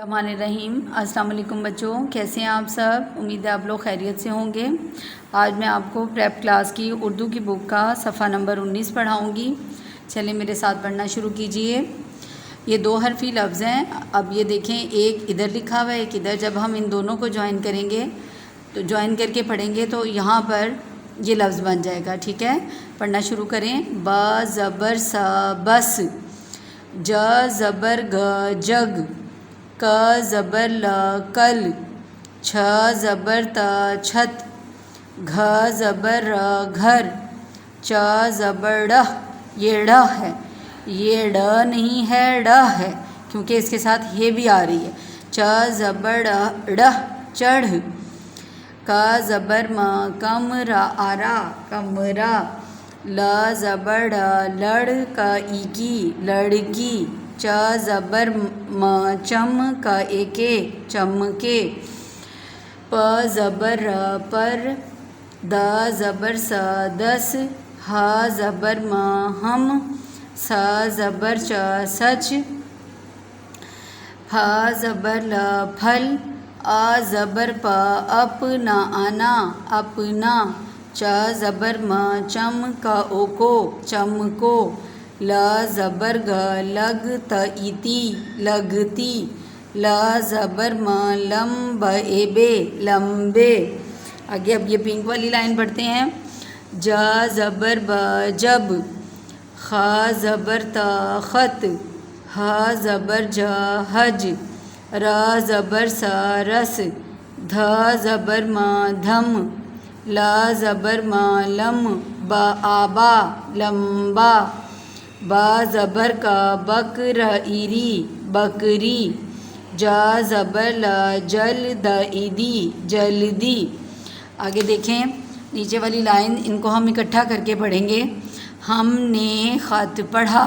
रहीम। अस्सलाम वालेकुम बच्चों, कैसे हैं आप सब। उम्मीद है आप लोग खैरियत से होंगे। आज मैं आपको प्रेप क्लास की उर्दू की बुक का सफ़ा नंबर 19 पढ़ाऊँगी। चलिए मेरे साथ पढ़ना शुरू कीजिए। ये दो हरफी लफ्ज़ हैं। अब ये देखें, एक इधर लिखा हुआ है, एक इधर। जब हम इन दोनों को ज्वाइन करेंगे तो ज्वाइन करके पढ़ेंगे तो यहाँ पर ये लफ्ज़ बन जाएगा। ठीक है, पढ़ना शुरू करें। ब ज़बर स बस, ज ज़बर ग जग, क ज़बर ल कल, छ ज़बर त छत, घ ज़बर र घर, च ज़बर ड़। ये ड़ है, ये ड नहीं है, ड़ है, क्योंकि इसके साथ ये भी आ रही है। च ज़बर ड़ चढ़, क ज़बर म कमरा आरा कमरा, ल ज़बर लड़ क की लड़की, च ज़बर म चम क एके चमके, प ज़बर पर, द ज़बर स दस, ह ज़बर म हम, स ज़बर च सच, फ ज़बर ल फल, अ ज़बर प अपना आना अपना, च ज़बर म चम क ओको चमको, ल ज़बर ग लग त इती लगती, ल ज़बर म लम एबे लंबे। आगे अब ये पिंक वाली लाइन पढ़ते हैं। ज ज़बर ब जब, ख ज़बर त खत, ह ज़बर ज हज, र ज़बर स रस, ध ज़बर म धम, ल ज़बर म लम ब आबा लंबा, ब ज़बर क बकर इरी बकरी, ज ज़बर ल जल द इदी जल्दी। आगे देखें, नीचे वाली लाइन, इनको हम इकट्ठा करके पढ़ेंगे। हमने ख़त पढ़ा,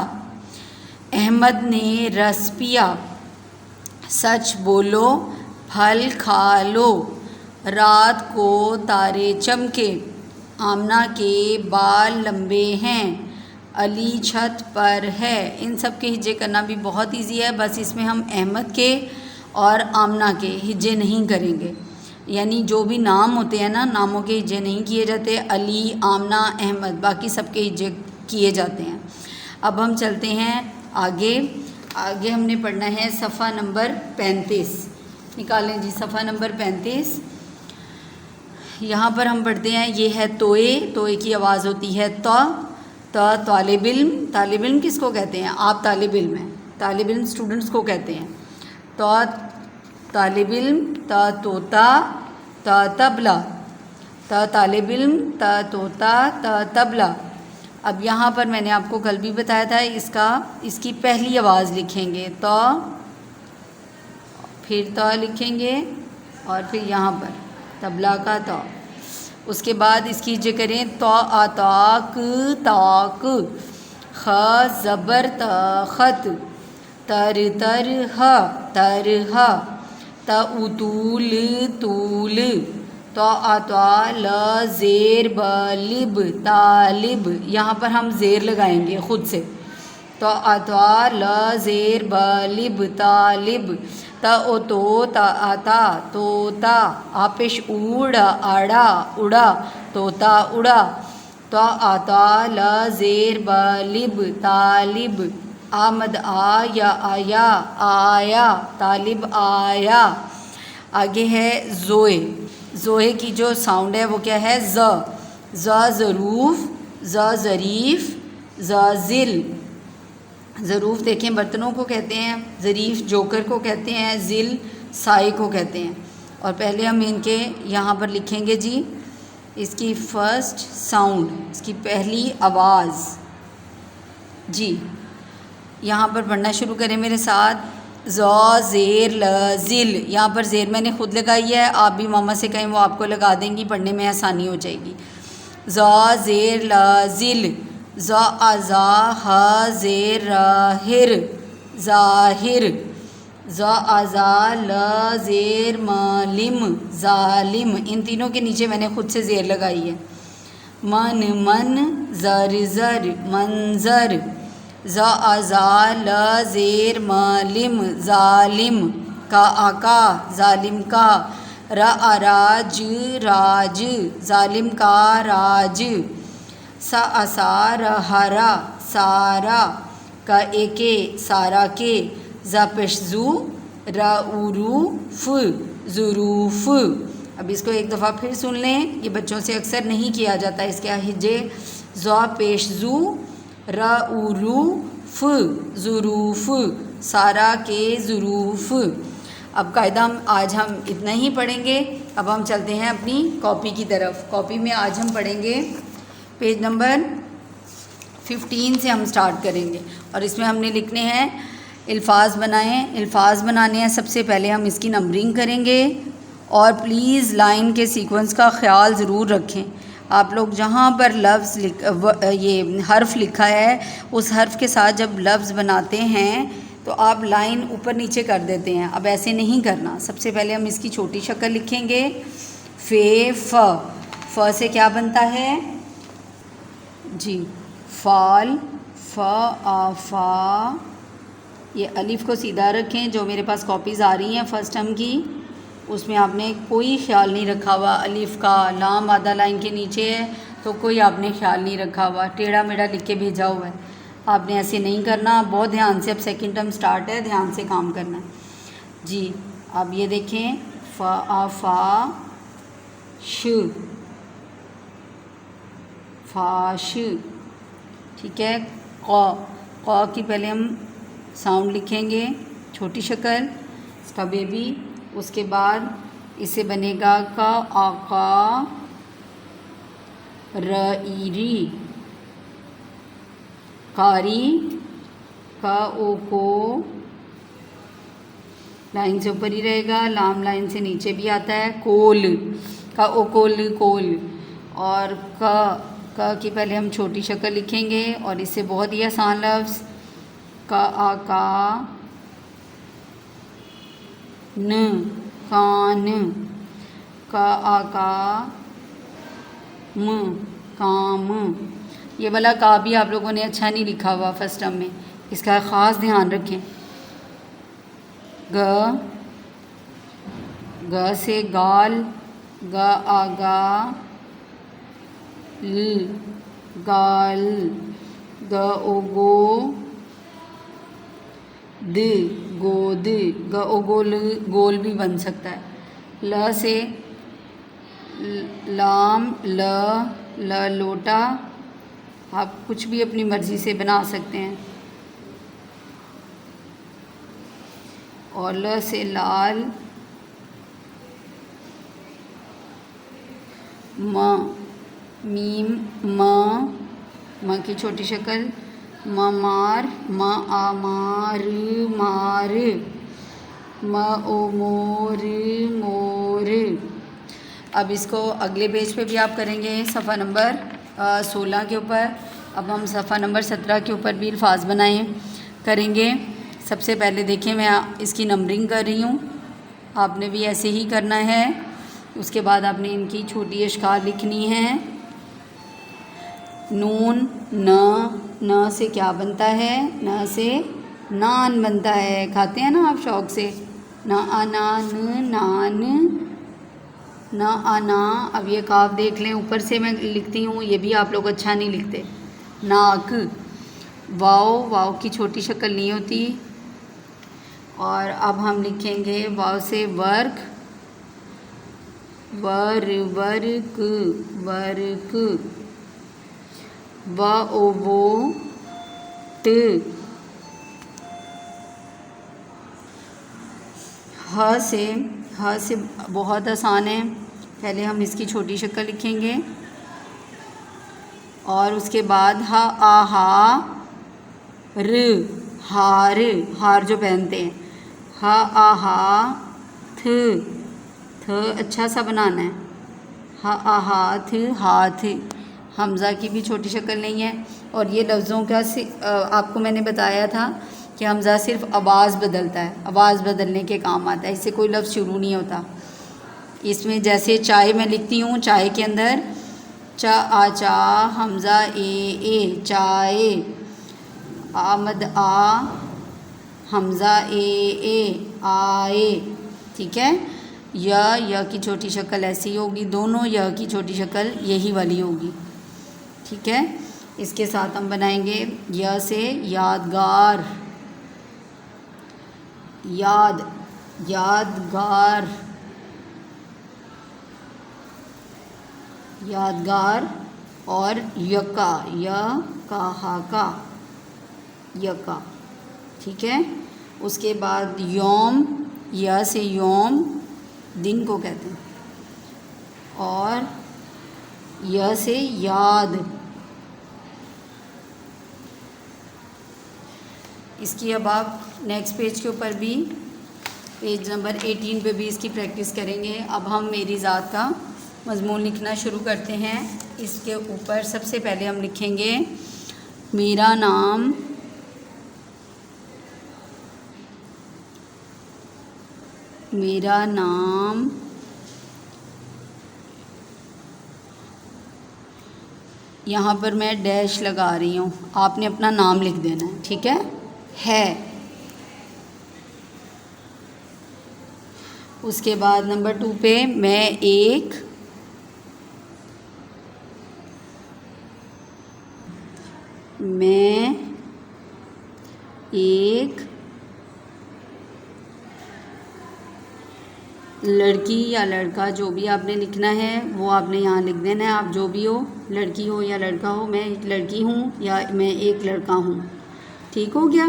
अहमद ने रस पिया, सच बोलो फल खा लो, रात को तारे चमके, आमना के बाल लंबे हैं, अली छत पर है। इन सब के हिज्जे करना भी बहुत इजी है, बस इसमें हम अहमद के और आमना के हिज्जे नहीं करेंगे। यानी जो भी नाम होते हैं ना, नामों के हिज्जे नहीं किए जाते। अली, आमना, अहमद, बाकी सबके हिज्जे किए जाते हैं। अब हम चलते हैं आगे। आगे हमने पढ़ना है सफ़ा नंबर 35। निकालें जी सफ़ा नंबर 35। यहाँ पर हम पढ़ते हैं, ये है तोए। तोए की आवाज़ होती है त। तालिब इल्म, तालिब इल्म किसको कहते हैं? आप तालिब इल्म हैं, तालिब इल्म स्टूडेंट्स को कहते हैं। तालिब इल्म, तोता, तबला, तालिब इल्म, तोता, तबला। अब यहाँ पर मैंने आपको कल भी बताया था, इसकी पहली आवाज़ लिखेंगे तो, फिर तो लिखेंगे और फिर यहाँ पर तबला का तो। उसके बाद इसकी हिज्जे करें, तो ताक ताक, ख ज़बर त खत, तर तर ह तरह, त उतूल तूल, तो ल ज़ेर ब लिब तालिब। यहाँ पर हम ज़ेर लगाएंगे खुद से। तो ल ज़ेर ब लिब तालिब, तो आता तोता, आपेश उड़ आड़ा उड़ा तोता उड़ा, तो ल ज़ेर ब लिब तालिब, आमद आया आया आया तालिब आया। आगे है ज़ोए। ज़ोए की जो साउंड है वो क्या है? ज़ ज़रूफ, ज़ ज़रीफ़, ज़ ज़िल। ज़रूफ देखें बर्तनों को कहते हैं, ज़रीफ़ जोकर को कहते हैं, ज़िल साए को कहते हैं। और पहले हम इनके यहाँ पर लिखेंगे जी इसकी फ़र्स्ट साउंड, इसकी पहली आवाज़ जी। यहाँ पर पढ़ना शुरू करें मेरे साथ। ज़ ज़ेर ल ज़िल। यहाँ पर ज़ेर मैंने खुद लगाई है, आप भी मामा से कहें वो आपको लगा देंगी, पढ़ने में आसानी हो जाएगी। ज़ ज़ेर ल ज़िल, ज़ अज़ा ह ज़ेर हिर ज़ाहिर, ज़ अज़ा ल ज़ेर म लिम ज़ालिम। इन तीनों के नीचे मैंने खुद से ज़ेर लगाई है। मन मन, ज़र ज़र मंज़र, ज़ अज़ा ल ज़ेर म लिम ज़ालिम, का आका जालिम का, राज राज जालिम का राज, सारा सारा का एके सारा के, पेशजू रूफ ज़ुरूफ। अब इसको एक दफ़ा फिर सुन लें, ये बच्चों से अक्सर नहीं किया जाता, इसके हिज्जे पेशजू रूफ ज़ुरूफ, सारा के ज़ुरूफ। अब कायदा आज हम इतना ही पढ़ेंगे। अब हम चलते हैं अपनी कॉपी की तरफ। कॉपी में आज हम पढ़ेंगे पेज नंबर 15 से हम स्टार्ट करेंगे और इसमें हमने लिखने हैं अल्फाज बनाएं। अल्फाज बनाने हैं, सबसे पहले हम इसकी नंबरिंग करेंगे और प्लीज़ लाइन के सीक्वेंस का ख्याल ज़रूर रखें। आप लोग जहाँ पर लफ्ज़ ये हर्फ लिखा है उस हर्फ के साथ जब लफ्ज़ बनाते हैं तो आप लाइन ऊपर नीचे कर देते हैं। अब ऐसे नहीं करना। सबसे पहले हम इसकी छोटी शक्ल लिखेंगे। फ से क्या बनता है जी, फाल, फा। ये अलिफ को सीधा रखें। जो मेरे पास कॉपीज़ आ रही हैं फर्स्ट टर्म की, उसमें आपने कोई ख्याल नहीं रखा हुआ अलिफ का। लाम आधा लाइन के नीचे है तो कोई आपने ख्याल नहीं रखा हुआ, टेढ़ा मेढ़ा लिख के भेजा हुआ है। आपने ऐसे नहीं करना, बहुत ध्यान से। अब सेकंड टर्म स्टार्ट है, ध्यान से काम करना है जी। अब ये देखें, फा श, फाश, ठीक है। क की पहले हम साउंड लिखेंगे, छोटी शक्ल, इसका बेबी। उसके बाद इसे बनेगा का आका, रईरी, कारी, का ओ को लाइन से ऊपर ही रहेगा, लाम लाइन से नीचे भी आता है। कोल, का ओ कोल, कोल। और का की पहले हम छोटी शक्ल लिखेंगे और इससे बहुत ही आसान लफ्ज़ का आका, न, कान, का आका, म, काम। ये वाला का भी आप लोगों ने अच्छा नहीं लिखा हुआ फर्स्ट टर्म में, इसका ख़ास ध्यान रखें। ग से गाल, ग आगा, ल, गाल, ग ओ गो, द, गोद, ग ओ गोल, गोल भी बन सकता है। ल से लाम, ल लोटा। आप कुछ भी अपनी मर्ज़ी से बना सकते हैं। और ल से लाल, मीम, म की छोटी शक्ल, मार, आमार, मार, ओ मोर, मोर। अब इसको अगले पेज पे भी आप करेंगे, सफ़ा नंबर 16 के ऊपर। अब हम सफ़ा नंबर 17 के ऊपर भी अल्फाज बनाए करेंगे। सबसे पहले देखें, मैं इसकी नंबरिंग कर रही हूँ, आपने भी ऐसे ही करना है। उसके बाद आपने इनकी छोटी अशकाल लिखनी है। नून, न से क्या बनता है, न से नान बनता है। खाते हैं ना आप शौक़ से, ना अनान, नान, ना आना। अब ये काफ देख लें, ऊपर से मैं लिखती हूँ, ये भी आप लोग अच्छा नहीं लिखते। नाक, वाव की छोटी शक्ल नहीं होती। और अब हम लिखेंगे वाव से वर्क, वर्क, वो, ट। ह से बहुत आसान है। पहले हम इसकी छोटी शक्ल लिखेंगे और उसके बाद हार जो पहनते हैं। थ अच्छा सा बनाना है। हाथ। हमज़ा की भी छोटी शक्ल नहीं है। और ये लफ्ज़ों का आपको मैंने बताया था कि हमज़ा सिर्फ आवाज़ बदलता है, आवाज़ बदलने के काम आता है, इससे कोई लफ्ज़ शुरू नहीं होता। इसमें जैसे चाय मैं लिखती हूँ, चाय के अंदर चा, हमज़ा ए, चाय। आमद, हमज़ा ए, आए, ठीक है। य की छोटी शक्ल ऐसी होगी, दोनों य की छोटी शक्ल यही वाली होगी, ठीक है। इसके साथ हम बनाएंगे य से यादगार, यादगार, यादगार, और यका, हा यका, ठीक है। उसके बाद यौम, य से यौम दिन को कहते हैं, और य से याद। इसकी अब आप नेक्स्ट पेज के ऊपर भी, पेज नंबर 18 पे भी इसकी प्रैक्टिस करेंगे। अब हम मेरी ज़ात का मज़मून लिखना शुरू करते हैं। इसके ऊपर सबसे पहले हम लिखेंगे मेरा नाम, मेरा नाम यहाँ पर मैं डैश लगा रही हूँ, आपने अपना नाम लिख देना है, ठीक है। उसके बाद नंबर 2 पे मैं एक लड़की या लड़का, जो भी आपने लिखना है वो आपने यहाँ लिख देना है। आप जो भी हो, लड़की हो या लड़का हो, मैं एक लड़की हूँ या मैं एक लड़का हूँ, ठीक हो गया।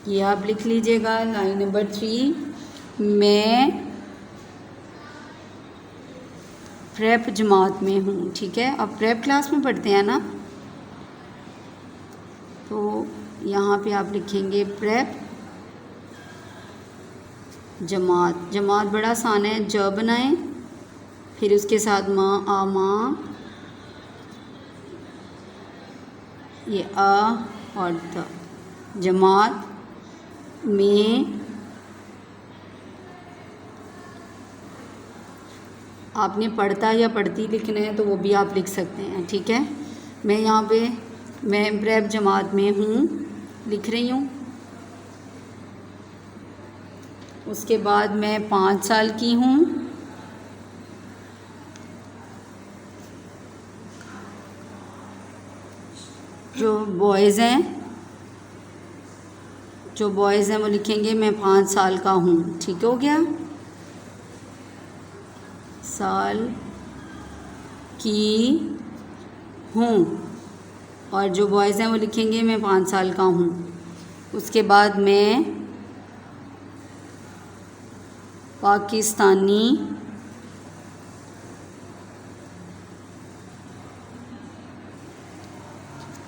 ये आप लिख लीजिएगा। लाइन नंबर 3, मैं प्रेप जमात में हूँ, ठीक है। अब प्रेप क्लास में पढ़ते हैं ना, तो यहाँ पे आप लिखेंगे प्रेप जमात। जमात बड़ा आसान है, ज बनाएं, फिर उसके साथ माँ, ये और त, जमात में। आपने पढ़ता या पढ़ती लिखना है तो वो भी आप लिख सकते हैं, ठीक है। मैं यहाँ पे मैं प्रेप जमात में हूँ लिख रही हूँ। उसके बाद मैं 5 साल की हूँ, जो बॉयज़ हैं वो लिखेंगे मैं 5 साल का हूँ, ठीक हो गया। साल की हूँ, और जो बॉयज़ हैं वो लिखेंगे मैं 5 साल का हूँ। उसके बाद मैं पाकिस्तानी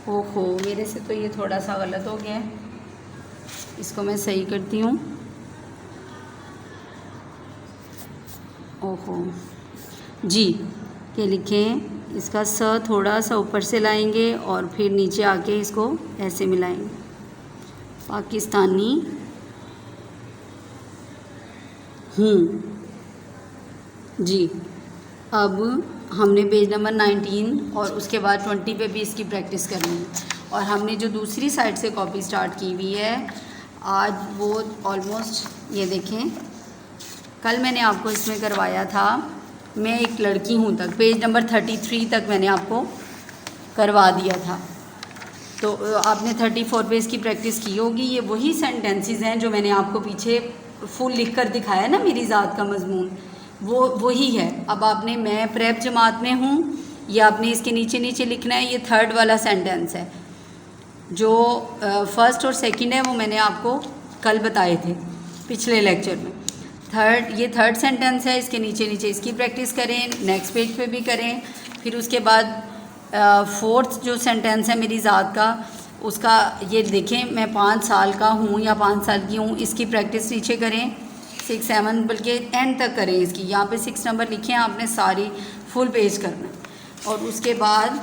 ओहो, मेरे से तो ये थोड़ा सा गलत हो गया है, इसको मैं सही करती हूँ। ओहो जी, ये लिखें, इसका स थोड़ा सा ऊपर से लाएंगे और फिर नीचे आके इसको ऐसे मिलाएंगे, पाकिस्तानी हूँ जी। अब हमने पेज नंबर 19 और उसके बाद 20 पे भी इसकी प्रैक्टिस करनी है। और हमने जो दूसरी साइड से कॉपी स्टार्ट की हुई है आज, वो ऑलमोस्ट ये देखें, कल मैंने आपको इसमें करवाया था मैं एक लड़की हूँ तक, पेज नंबर 33 तक मैंने आपको करवा दिया था। तो आपने 34 पे इसकी प्रैक्टिस की होगी। ये वही सेंटेंसेस हैं जो मैंने आपको पीछे फुल लिख कर दिखाया ना, मेरी ज़ात का मजमून वो वही है। अब आपने मैं प्रेप जमात में हूँ, ये आपने इसके नीचे नीचे लिखना है। ये 3rd वाला सेंटेंस है, जो 1st और 2nd है वो मैंने आपको कल बताए थे पिछले लेक्चर में। ये 3rd सेंटेंस है, इसके नीचे नीचे इसकी प्रैक्टिस करें, नेक्स्ट पेज पे भी करें। फिर उसके बाद 4th जो सेंटेंस है मेरी ज़ात का, उसका ये देखें, मैं 5 साल का हूँ या 5 साल की हूँ, इसकी प्रैक्टिस नीचे करें। 6, 7 बल्कि एंड तक करें इसकी। यहाँ पे 6 नंबर लिखे हैं आपने, सारी फुल पेज करना है। और उसके बाद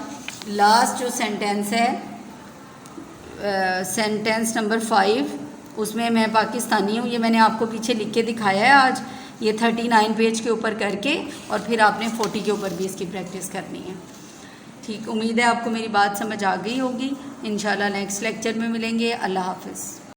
लास्ट जो सेंटेंस है, सेंटेंस नंबर 5, उसमें मैं पाकिस्तानी हूँ, ये मैंने आपको पीछे लिख के दिखाया है आज। ये 39 पेज के ऊपर करके और फिर आपने 40 के ऊपर भी इसकी प्रैक्टिस करनी है। ठीक, उम्मीद है आपको मेरी बात समझ आ गई होगी। इंशाल्लाह नेक्स्ट लेक्चर में मिलेंगे। अल्लाह हाफ़िज़।